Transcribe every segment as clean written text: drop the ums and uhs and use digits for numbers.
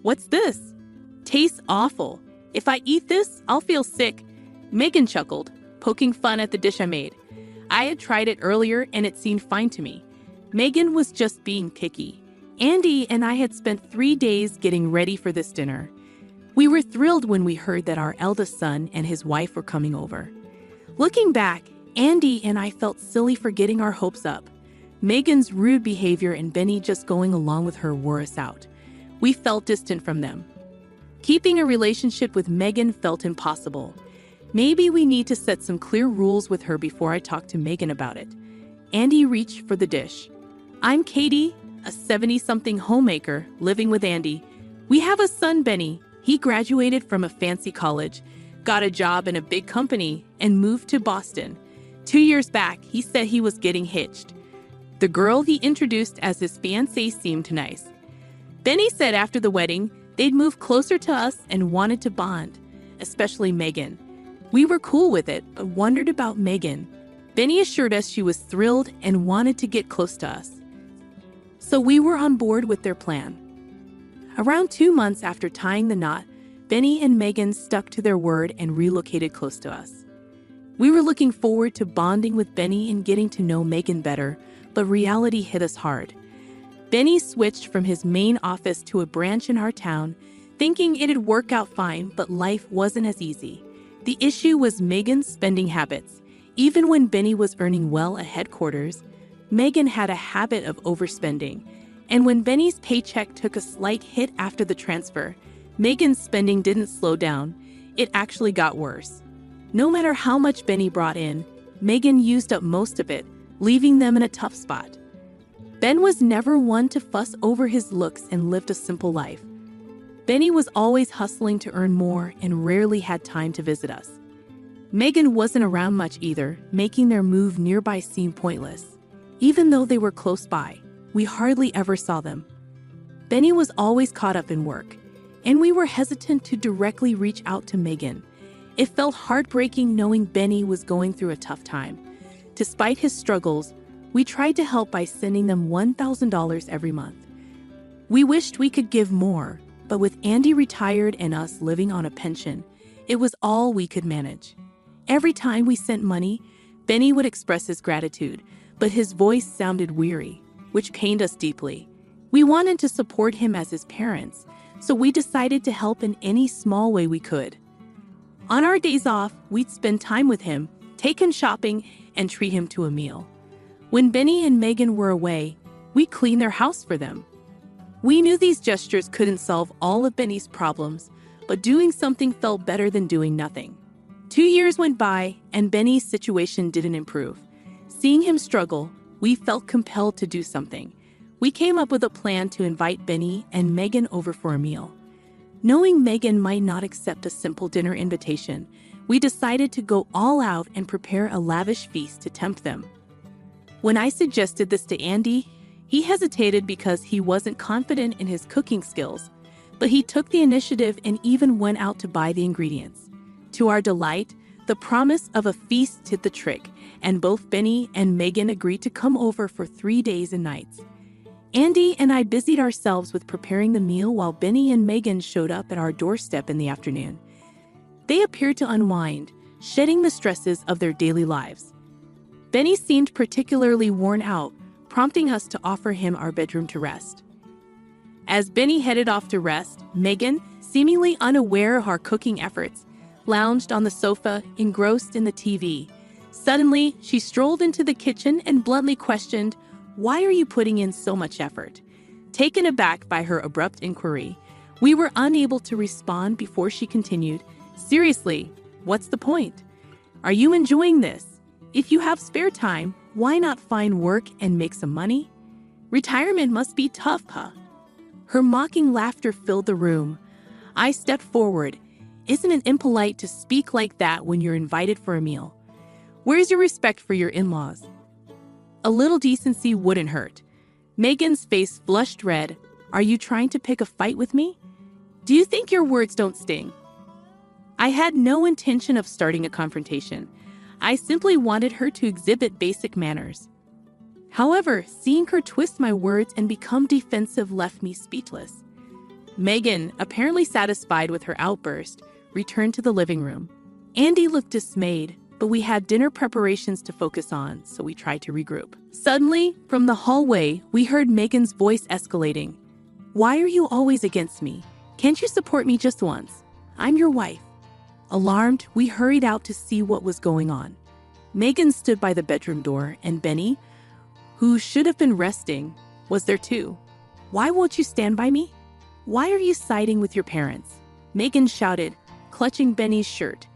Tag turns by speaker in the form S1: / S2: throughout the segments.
S1: What's this? Tastes awful. If I eat this, I'll feel sick. Megan chuckled, poking fun at the dish I made. I had tried it earlier and it seemed fine to me. Megan was just being picky. Andy and I had spent 3 days getting ready for this dinner. We were thrilled when we heard that our eldest son and his wife were coming over. Looking back, Andy and I felt silly for getting our hopes up. Megan's rude behavior and Benny just going along with her wore us out. We felt distant from them. Keeping a relationship with Megan felt impossible. Maybe we need to set some clear rules with her before I talk to Megan about it. Andy reached for the dish. I'm Katie, a 70-something homemaker living with Andy. We have a son, Benny. He graduated from a fancy college, got a job in a big company, and moved to Boston. 2 years back, he said he was getting hitched. The girl he introduced as his fiancée seemed nice. Benny said after the wedding, they'd move closer to us and wanted to bond, especially Megan. We were cool with it, but wondered about Megan. Benny assured us she was thrilled and wanted to get close to us. So we were on board with their plan. Around 2 months after tying the knot, Benny and Megan stuck to their word and relocated close to us. We were looking forward to bonding with Benny and getting to know Megan better, but reality hit us hard. Benny switched from his main office to a branch in our town, thinking it'd work out fine, but life wasn't as easy. The issue was Megan's spending habits. Even when Benny was earning well at headquarters, Megan had a habit of overspending. And when Benny's paycheck took a slight hit after the transfer, Megan's spending didn't slow down. It actually got worse. No matter how much Benny brought in, Megan used up most of it, leaving them in a tough spot. Ben was never one to fuss over his looks and lived a simple life. Benny was always hustling to earn more and rarely had time to visit us. Megan wasn't around much either, making their move nearby seem pointless. Even though they were close by, we hardly ever saw them. Benny was always caught up in work, and we were hesitant to directly reach out to Megan. It felt heartbreaking knowing Benny was going through a tough time. Despite his struggles, we tried to help by sending them $1,000 every month. We wished we could give more, but with Andy retired and us living on a pension, it was all we could manage. Every time we sent money, Benny would express his gratitude, but his voice sounded weary, which pained us deeply. We wanted to support him as his parents, so we decided to help in any small way we could. On our days off, we'd spend time with him, take him shopping, and treat him to a meal. When Benny and Megan were away, we cleaned their house for them. We knew these gestures couldn't solve all of Benny's problems, but doing something felt better than doing nothing. 2 years went by, and Benny's situation didn't improve. Seeing him struggle, we felt compelled to do something. We came up with a plan to invite Benny and Megan over for a meal. Knowing Megan might not accept a simple dinner invitation, we decided to go all out and prepare a lavish feast to tempt them. When I suggested this to Andy, he hesitated because he wasn't confident in his cooking skills, but he took the initiative and even went out to buy the ingredients. To our delight, the promise of a feast did the trick, and both Benny and Megan agreed to come over for 3 days and nights. Andy and I busied ourselves with preparing the meal while Benny and Megan showed up at our doorstep in the afternoon. They appeared to unwind, shedding the stresses of their daily lives. Benny seemed particularly worn out, prompting us to offer him our bedroom to rest. As Benny headed off to rest, Megan, seemingly unaware of our cooking efforts, lounged on the sofa, engrossed in the TV. Suddenly, she strolled into the kitchen and bluntly questioned, "Why are you putting in so much effort?" Taken aback by her abrupt inquiry, we were unable to respond before she continued, "Seriously, what's the point? Are you enjoying this? If you have spare time, why not find work and make some money? Retirement must be tough, huh?" Her mocking laughter filled the room. I stepped forward. Isn't it impolite to speak like that when you're invited for a meal? Where's your respect for your in-laws? A little decency wouldn't hurt. Megan's face flushed red. Are you trying to pick a fight with me? Do you think your words don't sting? I had no intention of starting a confrontation. I simply wanted her to exhibit basic manners. However, seeing her twist my words and become defensive left me speechless. Megan, apparently satisfied with her outburst, returned to the living room. Andy looked dismayed, but we had dinner preparations to focus on, so we tried to regroup. Suddenly, from the hallway, we heard Megan's voice escalating. "Why are you always against me? Can't you support me just once? I'm your wife." Alarmed, we hurried out to see what was going on. Megan stood by the bedroom door, and Benny, who should have been resting, was there too. "Why won't you stand by me? Why are you siding with your parents?" Megan shouted, clutching Benny's shirt.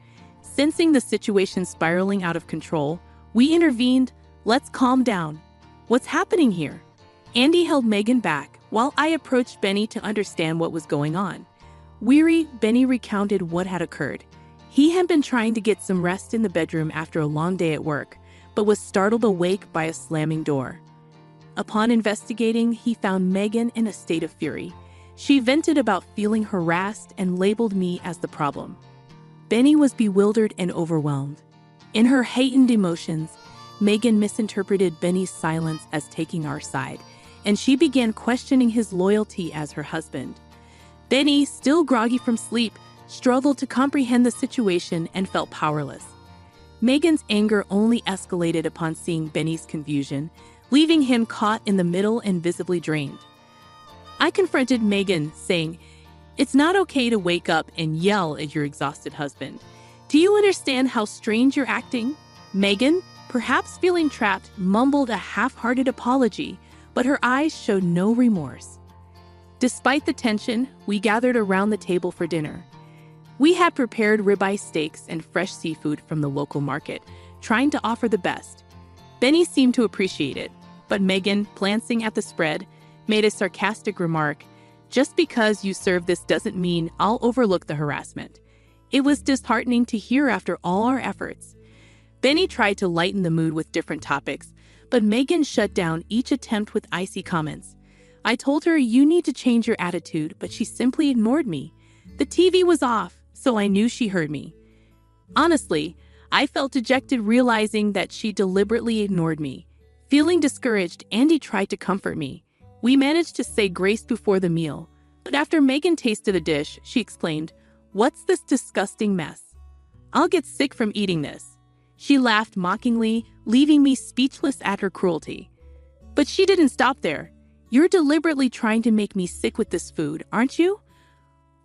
S1: Sensing the situation spiraling out of control, we intervened. "Let's calm down. What's happening here?" Andy held Megan back while I approached Benny to understand what was going on. Weary, Benny recounted what had occurred. He had been trying to get some rest in the bedroom after a long day at work, but was startled awake by a slamming door. Upon investigating, he found Megan in a state of fury. She vented about feeling harassed and labeled me as the problem. Benny was bewildered and overwhelmed. In her heightened emotions, Megan misinterpreted Benny's silence as taking our side, and she began questioning his loyalty as her husband. Benny, still groggy from sleep, struggled to comprehend the situation and felt powerless. Megan's anger only escalated upon seeing Benny's confusion, leaving him caught in the middle and visibly drained. I confronted Megan, saying, "It's not okay to wake up and yell at your exhausted husband. Do you understand how strange you're acting?" Megan, perhaps feeling trapped, mumbled a half-hearted apology, but her eyes showed no remorse. Despite the tension, we gathered around the table for dinner. We had prepared ribeye steaks and fresh seafood from the local market, trying to offer the best. Benny seemed to appreciate it, but Megan, glancing at the spread, made a sarcastic remark, "Just because you serve this doesn't mean I'll overlook the harassment." It was disheartening to hear after all our efforts. Benny tried to lighten the mood with different topics, but Megan shut down each attempt with icy comments. I told her, "You need to change your attitude," but she simply ignored me. The TV was off, so I knew she heard me. Honestly, I felt dejected realizing that she deliberately ignored me. Feeling discouraged, Andy tried to comfort me. We managed to say grace before the meal, but after Megan tasted the dish, she exclaimed, "What's this disgusting mess? I'll get sick from eating this." She laughed mockingly, leaving me speechless at her cruelty. But she didn't stop there. "You're deliberately trying to make me sick with this food, aren't you?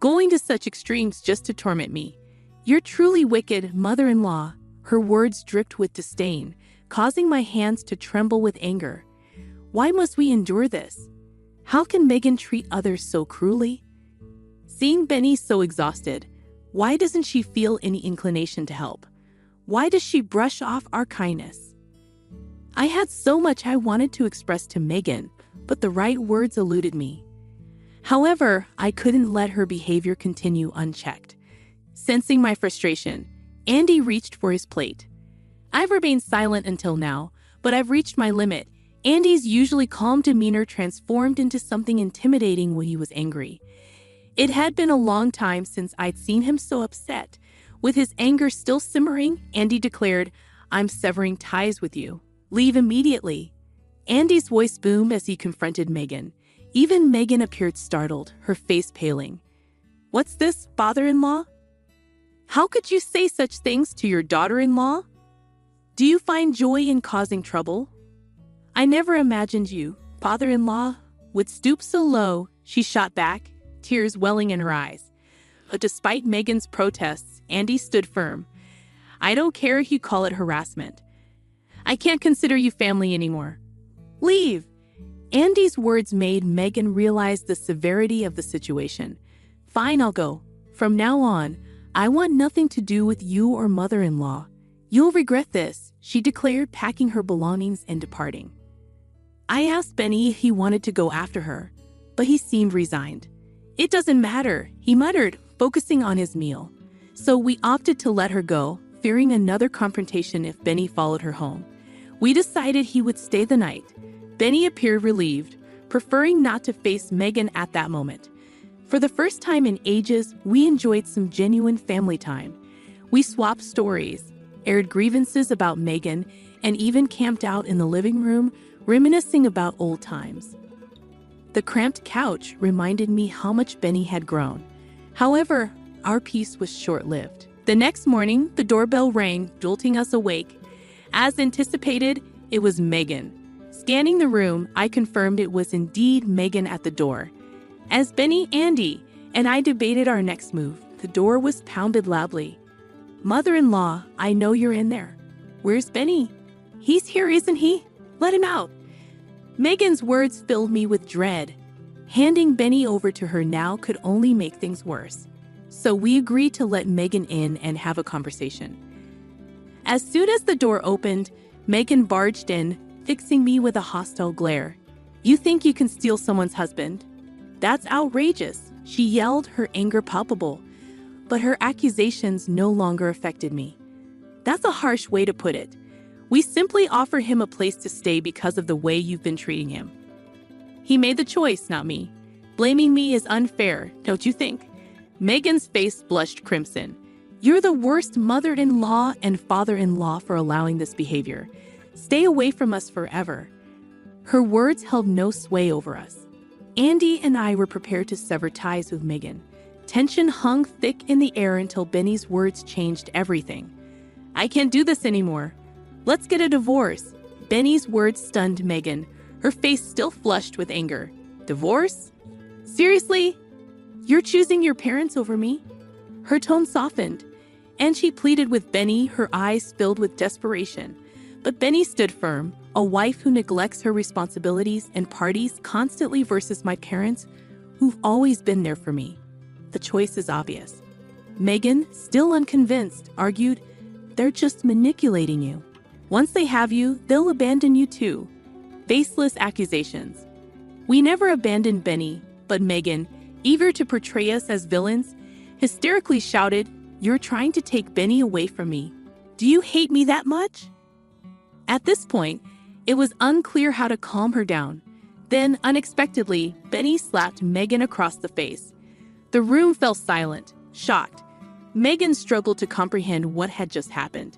S1: Going to such extremes just to torment me. You're truly wicked, mother-in-law." Her words dripped with disdain, causing my hands to tremble with anger. Why must we endure this? How can Megan treat others so cruelly? Seeing Benny so exhausted, why doesn't she feel any inclination to help? Why does she brush off our kindness? I had so much I wanted to express to Megan, but the right words eluded me. However, I couldn't let her behavior continue unchecked. Sensing my frustration, Andy reached for his plate. I've remained silent until now, but I've reached my limit. Andy's usually calm demeanor transformed into something intimidating when he was angry. It had been a long time since I'd seen him so upset. With his anger still simmering, Andy declared, "I'm severing ties with you. Leave immediately." Andy's voice boomed as he confronted Megan. Even Megan appeared startled, her face paling. "What's this, father-in-law? How could you say such things to your daughter-in-law? Do you find joy in causing trouble? I never imagined you, father-in-law, would stoop so low," she shot back, tears welling in her eyes. But despite Megan's protests, Andy stood firm. "I don't care if you call it harassment. I can't consider you family anymore. Leave." Andy's words made Megan realize the severity of the situation. "Fine, I'll go. From now on, I want nothing to do with you or mother-in-law. You'll regret this," she declared, packing her belongings and departing. I asked Benny if he wanted to go after her, but he seemed resigned. "It doesn't matter," he muttered, focusing on his meal. So we opted to let her go, fearing another confrontation if Benny followed her home. We decided he would stay the night. Benny appeared relieved, preferring not to face Megan at that moment. For the first time in ages, we enjoyed some genuine family time. We swapped stories, aired grievances about Megan, and even camped out in the living room, reminiscing about old times. The cramped couch reminded me how much Benny had grown. However, our peace was short-lived. The next morning, the doorbell rang, jolting us awake. As anticipated, it was Megan. Scanning the room, I confirmed it was indeed Megan at the door. As Benny, Andy, and I debated our next move, the door was pounded loudly. "Mother-in-law, I know you're in there. Where's Benny?" "He's here, isn't he? Let him out." Megan's words filled me with dread. Handing Benny over to her now could only make things worse. So we agreed to let Megan in and have a conversation. As soon as the door opened, Megan barged in, fixing me with a hostile glare. "You think you can steal someone's husband? That's outrageous," she yelled, her anger palpable. But her accusations no longer affected me. "That's a harsh way to put it. We simply offer him a place to stay because of the way you've been treating him. He made the choice, not me. Blaming me is unfair, don't you think?" Megan's face blushed crimson. "You're the worst mother-in-law and father-in-law for allowing this behavior. Stay away from us forever." Her words held no sway over us. Andy and I were prepared to sever ties with Megan. Tension hung thick in the air until Benny's words changed everything. "I can't do this anymore. Let's get a divorce." Benny's words stunned Megan, her face still flushed with anger. "Divorce? Seriously? You're choosing your parents over me?" Her tone softened, and she pleaded with Benny, her eyes filled with desperation. But Benny stood firm, a wife who neglects her responsibilities and parties constantly versus my parents, who've always been there for me. The choice is obvious. Megan, still unconvinced, argued, "They're just manipulating you. Once they have you, they'll abandon you too." Faceless accusations. We never abandoned Benny, but Megan, eager to portray us as villains, hysterically shouted, "You're trying to take Benny away from me. Do you hate me that much?" At this point, it was unclear how to calm her down. Then, unexpectedly, Benny slapped Megan across the face. The room fell silent, shocked. Megan struggled to comprehend what had just happened.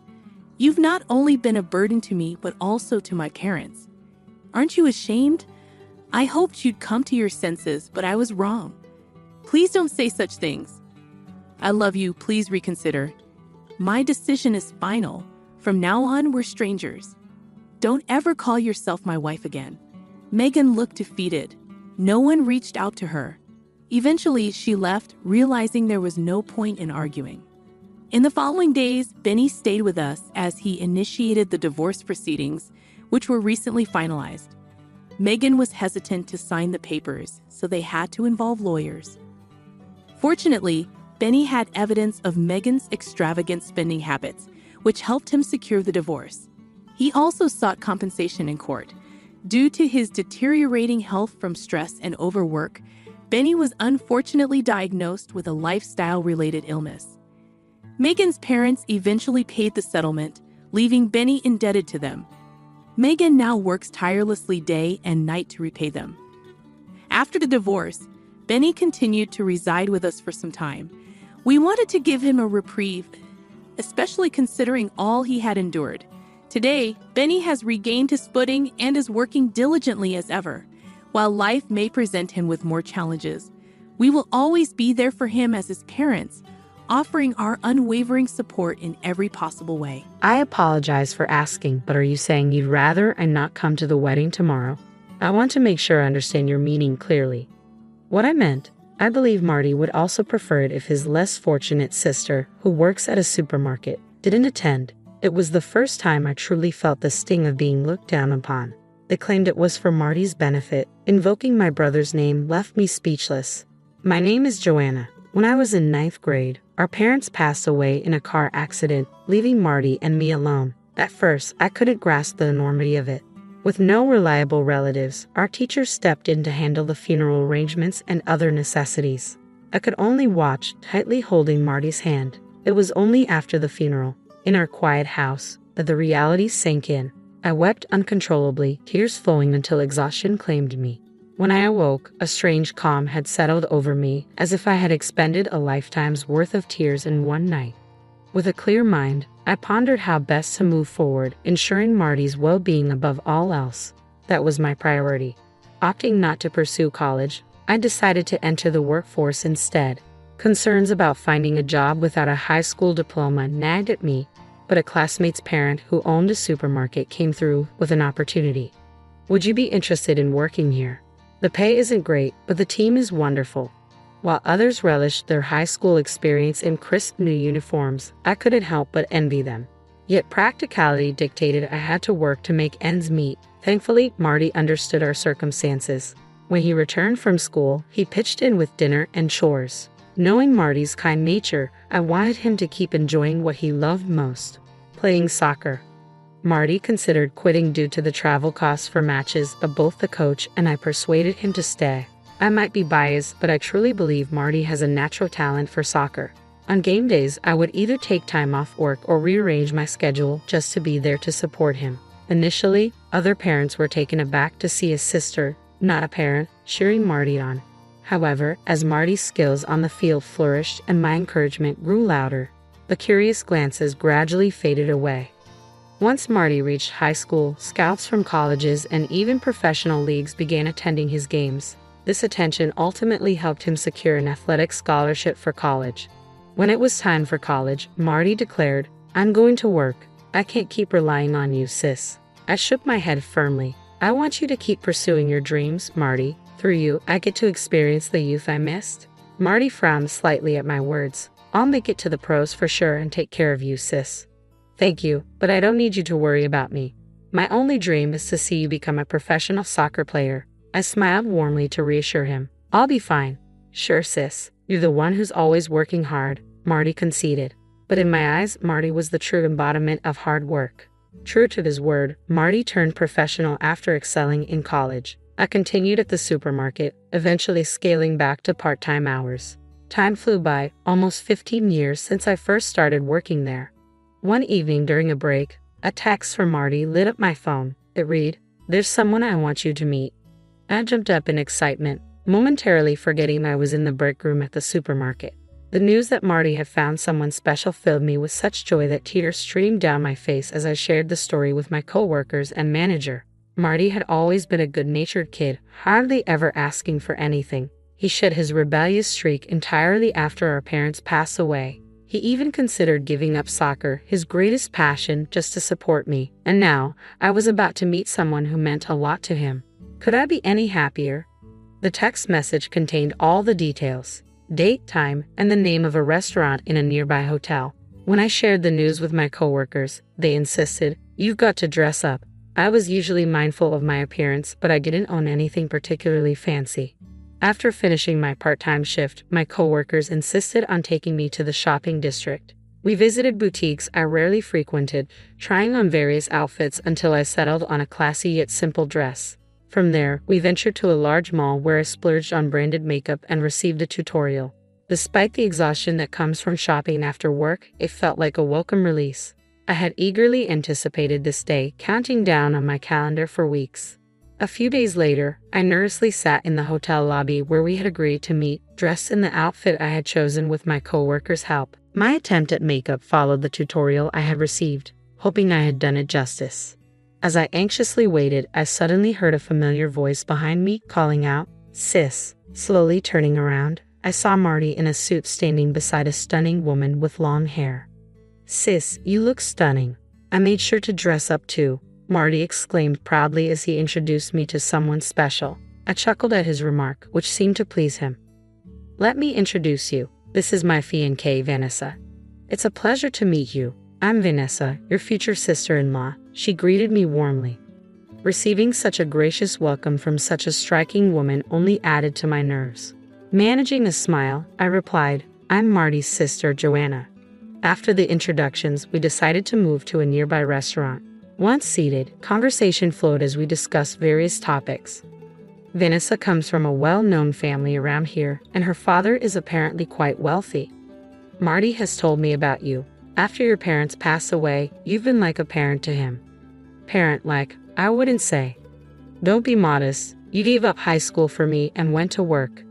S1: "You've not only been a burden to me, but also to my parents. Aren't you ashamed? I hoped you'd come to your senses, but I was wrong. Please don't say such things. I love you, please reconsider. My decision is final. From now on, we're strangers. Don't ever call yourself my wife again." Megan looked defeated. No one reached out to her. Eventually, she left, realizing there was no point in arguing. In the following days, Benny stayed with us as he initiated the divorce proceedings, which were recently finalized. Megan was hesitant to sign the papers, so they had to involve lawyers. Fortunately, Benny had evidence of Megan's extravagant spending habits, which helped him secure the divorce. He also sought compensation in court. Due to his deteriorating health from stress and overwork, Benny was unfortunately diagnosed with a lifestyle-related illness. Megan's parents eventually paid the settlement, leaving Benny indebted to them. Megan now works tirelessly day and night to repay them. After the divorce, Benny continued to reside with us for some time. We wanted to give him a reprieve, especially considering all he had endured. Today, Benny has regained his footing and is working diligently as ever. While life may present him with more challenges, we will always be there for him as his parents, offering our unwavering support in every possible way.
S2: I apologize for asking, but are you saying you'd rather I not come to the wedding tomorrow? I want to make sure I understand your meaning clearly. What I meant, I believe Marty would also prefer it if his less fortunate sister, who works at a supermarket, didn't attend. It was the first time I truly felt the sting of being looked down upon. They claimed it was for Marty's benefit. Invoking my brother's name left me speechless. My name is Joanna. When I was in 9th grade, our parents passed away in a car accident, leaving Marty and me alone. At first, I couldn't grasp the enormity of it. With no reliable relatives, our teachers stepped in to handle the funeral arrangements and other necessities. I could only watch, tightly holding Marty's hand. It was only after the funeral, in our quiet house, that the reality sank in. I wept uncontrollably, tears flowing until exhaustion claimed me. When I awoke, a strange calm had settled over me, as if I had expended a lifetime's worth of tears in one night. With a clear mind, I pondered how best to move forward, ensuring Marty's well-being above all else. That was my priority. Opting not to pursue college, I decided to enter the workforce instead. Concerns about finding a job without a high school diploma nagged at me, but a classmate's parent who owned a supermarket came through with an opportunity. Would you be interested in working here? The pay isn't great, but the team is wonderful. While others relished their high school experience in crisp new uniforms, I couldn't help but envy them. Yet practicality dictated I had to work to make ends meet. Thankfully, Marty understood our circumstances. When he returned from school, he pitched in with dinner and chores. Knowing Marty's kind nature, I wanted him to keep enjoying what he loved most, playing soccer. Marty considered quitting due to the travel costs for matches, but both the coach and I persuaded him to stay. I might be biased, but I truly believe Marty has a natural talent for soccer. On game days, I would either take time off work or rearrange my schedule just to be there to support him. Initially, other parents were taken aback to see a sister, not a parent, cheering Marty on. However, as Marty's skills on the field flourished and my encouragement grew louder, the curious glances gradually faded away. Once Marty reached high school, scouts from colleges and even professional leagues began attending his games. This attention ultimately helped him secure an athletic scholarship for college. When it was time for college, Marty declared, "I'm going to work. I can't keep relying on you, sis." I shook my head firmly. "I want you to keep pursuing your dreams, Marty. Through you, I get to experience the youth I missed." Marty frowned slightly at my words. "I'll make it to the pros for sure and take care of you, sis." "Thank you, but I don't need you to worry about me. My only dream is to see you become a professional soccer player." I smiled warmly to reassure him. "I'll be fine." "Sure, sis. You're the one who's always working hard," Marty conceded. But in my eyes, Marty was the true embodiment of hard work. True to his word, Marty turned professional after excelling in college. I continued at the supermarket, eventually scaling back to part-time hours. Time flew by, almost 15 years since I first started working there. One evening during a break, a text from Marty lit up my phone. It read, "There's someone I want you to meet." I jumped up in excitement, momentarily forgetting I was in the break room at the supermarket. The news that Marty had found someone special filled me with such joy that tears streamed down my face as I shared the story with my coworkers and manager. Marty had always been a good-natured kid, hardly ever asking for anything. He shed his rebellious streak entirely after our parents passed away. He even considered giving up soccer, his greatest passion, just to support me. And now, I was about to meet someone who meant a lot to him. Could I be any happier? The text message contained all the details: date, time, and the name of a restaurant in a nearby hotel. When I shared the news with my coworkers, they insisted, "You've got to dress up." I was usually mindful of my appearance, but I didn't own anything particularly fancy. After finishing my part-time shift, my coworkers insisted on taking me to the shopping district. We visited boutiques I rarely frequented, trying on various outfits until I settled on a classy yet simple dress. From there, we ventured to a large mall where I splurged on branded makeup and received a tutorial. Despite the exhaustion that comes from shopping after work, it felt like a welcome release. I had eagerly anticipated this day, counting down on my calendar for weeks. A few days later, I nervously sat in the hotel lobby where we had agreed to meet, dressed in the outfit I had chosen with my coworkers' help. My attempt at makeup followed the tutorial I had received, hoping I had done it justice. As I anxiously waited, I suddenly heard a familiar voice behind me calling out, "Sis." Slowly turning around, I saw Marty in a suit standing beside a stunning woman with long hair. "Sis, you look stunning. I made sure to dress up too," Marty exclaimed proudly as he introduced me to someone special. I chuckled at his remark, which seemed to please him. "Let me introduce you. This is my fiancée, Vanessa. It's a pleasure to meet you. I'm Vanessa, your future sister-in-law," she greeted me warmly. Receiving such a gracious welcome from such a striking woman only added to my nerves. Managing a smile, I replied, "I'm Marty's sister, Joanna." After the introductions, we decided to move to a nearby restaurant. Once seated, conversation flowed as we discussed various topics. Vanessa comes from a well-known family around here, and her father is apparently quite wealthy. "Marty has told me about you. After your parents passed away, you've been like a parent to him." "Parent-like, I wouldn't say." "Don't be modest. You gave up high school for me and went to work."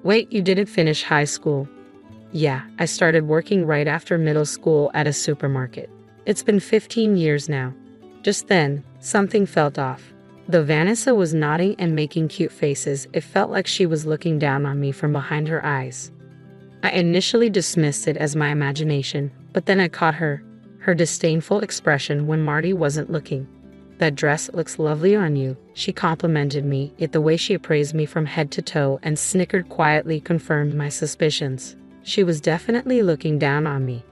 S2: "Wait, you didn't finish high school?" "Yeah, I started working right after middle school at a supermarket. It's been 15 years now." Just then, something felt off. Though Vanessa was nodding and making cute faces, it felt like she was looking down on me from behind her eyes. I initially dismissed it as my imagination, but then I caught her disdainful expression when Marty wasn't looking. "That dress looks lovely on you," she complimented me, yet the way she appraised me from head to toe and snickered quietly confirmed my suspicions. She was definitely looking down on me.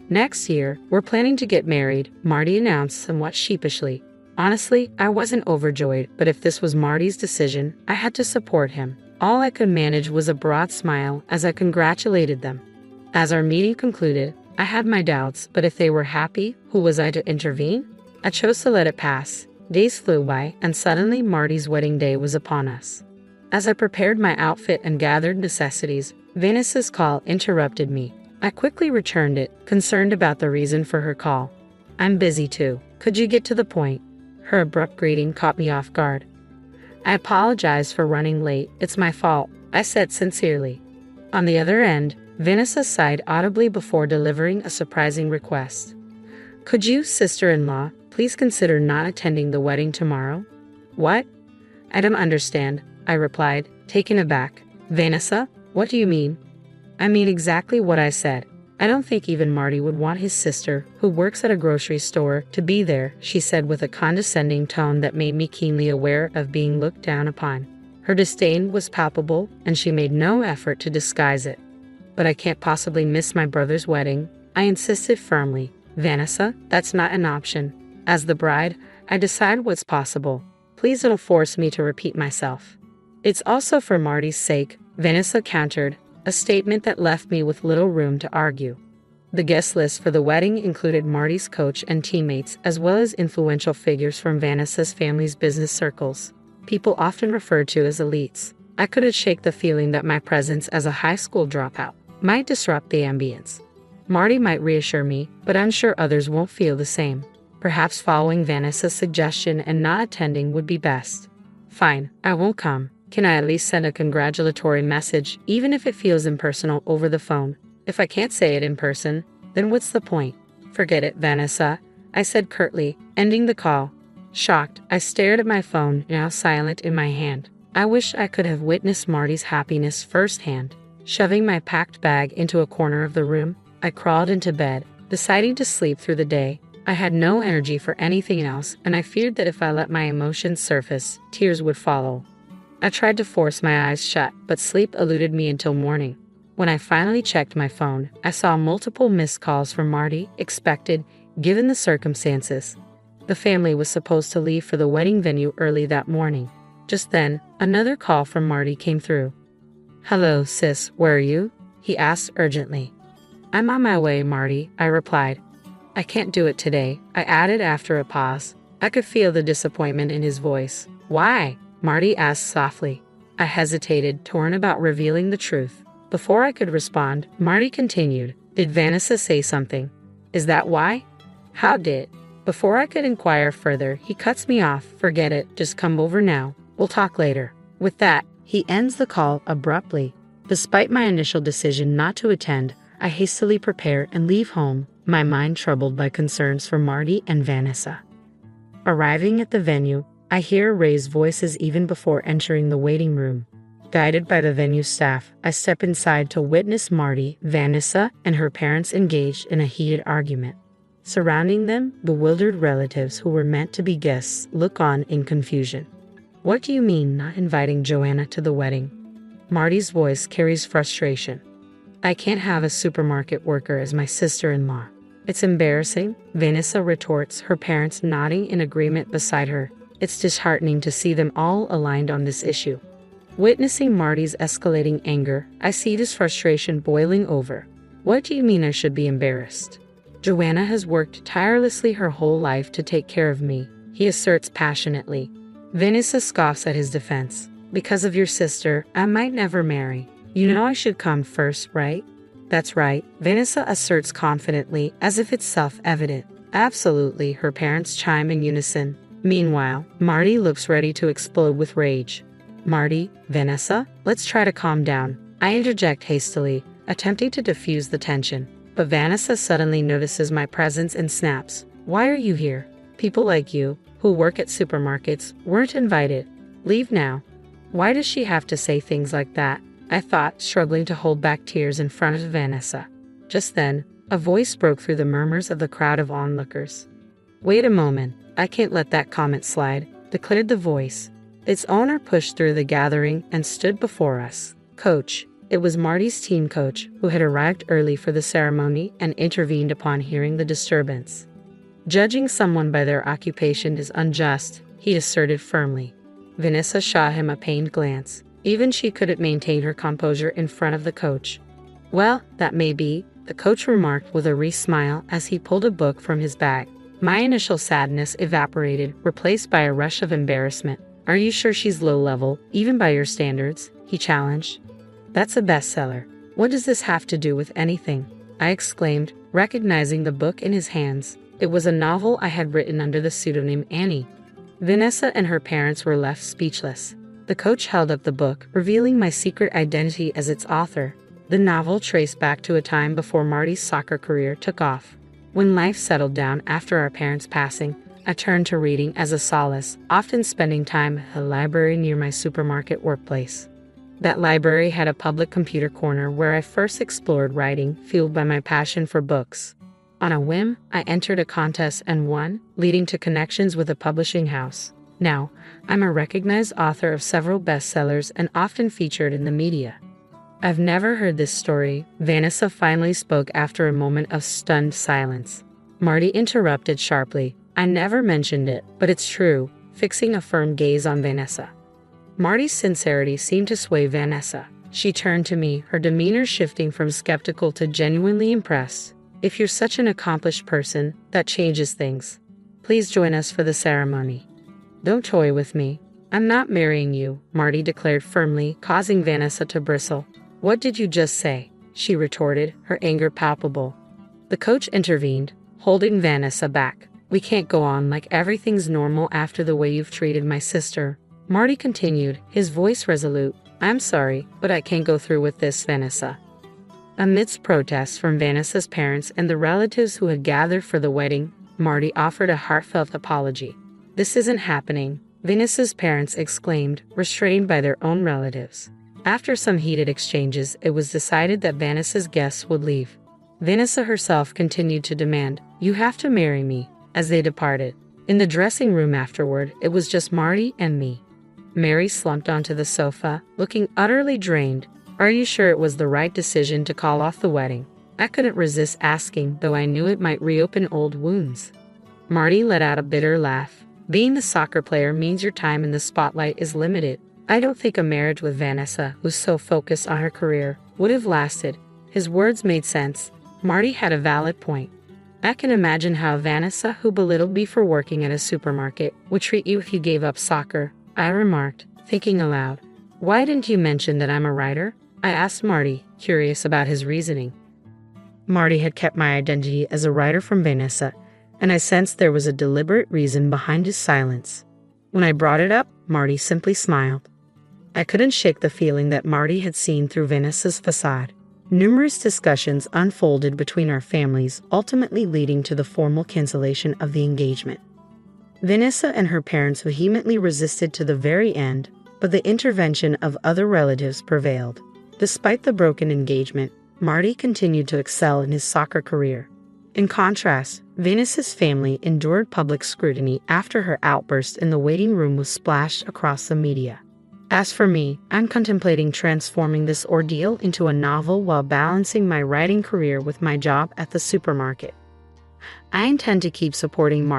S2: "Next year, we're planning to get married," Marty announced somewhat sheepishly. Honestly, I wasn't overjoyed, but if this was Marty's decision, I had to support him. All I could manage was a broad smile as I congratulated them. As our meeting concluded, I had my doubts, but if they were happy, who was I to intervene? I chose to let it pass. Days flew by, and suddenly Marty's wedding day was upon us. As I prepared my outfit and gathered necessities, Vanessa's call interrupted me. I quickly returned it, concerned about the reason for her call. "I'm busy too. Could you get to the point?" Her abrupt greeting caught me off guard. "I apologize for running late. It's my fault," I said sincerely. On the other end, Vanessa sighed audibly before delivering a surprising request. "Could you, sister-in-law, please consider not attending the wedding tomorrow?" "What?" "I don't understand," I replied, taken aback. "Vanessa, what do you mean?" "I mean exactly what I said. I don't think even Marty would want his sister, who works at a grocery store, to be there," she said with a condescending tone that made me keenly aware of being looked down upon. Her disdain was palpable, and she made no effort to disguise it. "But I can't possibly miss my brother's wedding," I insisted firmly. "Vanessa, that's not an option. As the bride, I decide what's possible. Please don't force me to repeat myself." "It's also for Marty's sake," Vanessa countered, a statement that left me with little room to argue. The guest list for the wedding included Marty's coach and teammates, as well as influential figures from Vanessa's family's business circles, people often referred to as elites. I couldn't shake the feeling that my presence as a high school dropout might disrupt the ambience. Marty might reassure me, but I'm sure others won't feel the same. Perhaps following Vanessa's suggestion and not attending would be best. "Fine, I won't come. Can I at least send a congratulatory message, even if it feels impersonal, over the phone? If I can't say it in person, then what's the point?" "Forget it, Vanessa," I said curtly, ending the call. Shocked, I stared at my phone, now silent in my hand. I wish I could have witnessed Marty's happiness firsthand. Shoving my packed bag into a corner of the room, I crawled into bed, deciding to sleep through the day. I had no energy for anything else, and I feared that if I let my emotions surface, tears would follow. I tried to force my eyes shut, but sleep eluded me until morning. When I finally checked my phone, I saw multiple missed calls from Marty, expected, given the circumstances. The family was supposed to leave for the wedding venue early that morning. Just then, another call from Marty came through. "Hello, sis, where are you?" he asked urgently. "I'm on my way, Marty," I replied. "I can't do it today," I added after a pause. I could feel the disappointment in his voice. "Why?" Marty asked softly. I hesitated, torn about revealing the truth. Before I could respond, Marty continued, "Did Vanessa say something? Is that why?" "How did?" Before I could inquire further, he cuts me off. "Forget it, just come over now. We'll talk later." With that, he ends the call abruptly. Despite my initial decision not to attend, I hastily prepare and leave home, my mind troubled by concerns for Marty and Vanessa. Arriving at the venue, I hear raised voices even before entering the waiting room. Guided by the venue staff, I step inside to witness Marty, Vanessa, and her parents engaged in a heated argument. Surrounding them, bewildered relatives who were meant to be guests look on in confusion. "What do you mean not inviting Joanna to the wedding?" Marty's voice carries frustration. "I can't have a supermarket worker as my sister-in-law." "It's embarrassing," Vanessa retorts, her parents nodding in agreement beside her. It's disheartening to see them all aligned on this issue. Witnessing Marty's escalating anger, I see this frustration boiling over. "What do you mean I should be embarrassed?" "Joanna has worked tirelessly her whole life to take care of me," he asserts passionately. Vanessa scoffs at his defense. "Because of your sister, I might never marry. You know I should come first, right?" "That's right," Vanessa asserts confidently, as if it's self-evident. "Absolutely," her parents chime in unison. Meanwhile, Marty looks ready to explode with rage. "Marty, Vanessa, let's try to calm down," I interject hastily, attempting to diffuse the tension. But Vanessa suddenly notices my presence and snaps. "Why are you here? People like you, who who work at supermarkets weren't invited. Leave now. Why does she have to say things like that? I thought, struggling to hold back tears in front of Vanessa. Just then, a voice broke through the murmurs of the crowd of onlookers. Wait a moment, I can't let that comment slide, declared the voice. Its owner pushed through the gathering and stood before us. Coach. It was Marty's team coach, who had arrived early for the ceremony and intervened upon hearing the disturbance. Judging someone by their occupation is unjust, he asserted firmly. Vanessa shot him a pained glance. Even she couldn't maintain her composure in front of the coach. Well, that may be, the coach remarked with a wry smile as he pulled a book from his bag. My initial sadness evaporated, replaced by a rush of embarrassment. Are you sure she's low level, even by your standards? He challenged. That's a bestseller. What does this have to do with anything? I exclaimed, recognizing the book in his hands. It was a novel I had written under the pseudonym Annie. Vanessa and her parents were left speechless. The coach held up the book, revealing my secret identity as its author. The novel traced back to a time before Marty's soccer career took off. When life settled down after our parents' passing, I turned to reading as a solace, often spending time at a library near my supermarket workplace. That library had a public computer corner where I first explored writing, fueled by my passion for books. On a whim, I entered a contest and won, leading to connections with a publishing house. Now, I'm a recognized author of several bestsellers and often featured in the media. I've never heard this story, Vanessa finally spoke after a moment of stunned silence. Marty interrupted sharply. I never mentioned it, but it's true, fixing a firm gaze on Vanessa. Marty's sincerity seemed to sway Vanessa. She turned to me, her demeanor shifting from skeptical to genuinely impressed. If you're such an accomplished person, that changes things. Please join us for the ceremony. Don't toy with me. I'm not marrying you, Marty declared firmly, causing Vanessa to bristle. What did you just say? She retorted, her anger palpable. The coach intervened, holding Vanessa back. We can't go on like everything's normal after the way you've treated my sister. Marty continued, his voice resolute. I'm sorry, but I can't go through with this, Vanessa. Amidst protests from Vanessa's parents and the relatives who had gathered for the wedding, Marty offered a heartfelt apology. This isn't happening, Vanessa's parents exclaimed, restrained by their own relatives. After some heated exchanges, it was decided that Vanessa's guests would leave. Vanessa herself continued to demand, you have to marry me, as they departed. In the dressing room afterward, it was just Marty and me. Mary slumped onto the sofa, looking utterly drained. Are you sure it was the right decision to call off the wedding? I couldn't resist asking, though I knew it might reopen old wounds. Marty let out a bitter laugh. Being the soccer player means your time in the spotlight is limited. I don't think a marriage with Vanessa, who's so focused on her career, would have lasted. His words made sense. Marty had a valid point. I can imagine how Vanessa, who belittled me for working at a supermarket, would treat you if you gave up soccer, I remarked, thinking aloud. Why didn't you mention that I'm a writer? I asked Marty, curious about his reasoning. Marty had kept my identity as a writer from Vanessa, and I sensed there was a deliberate reason behind his silence. When I brought it up, Marty simply smiled. I couldn't shake the feeling that Marty had seen through Vanessa's facade. Numerous discussions unfolded between our families, ultimately leading to the formal cancellation of the engagement. Vanessa and her parents vehemently resisted to the very end, but the intervention of other relatives prevailed. Despite the broken engagement, Marty continued to excel in his soccer career. In contrast, Vanessa's family endured public scrutiny after her outburst in the waiting room was splashed across the media. As for me, I'm contemplating transforming this ordeal into a novel while balancing my writing career with my job at the supermarket. I intend to keep supporting Marty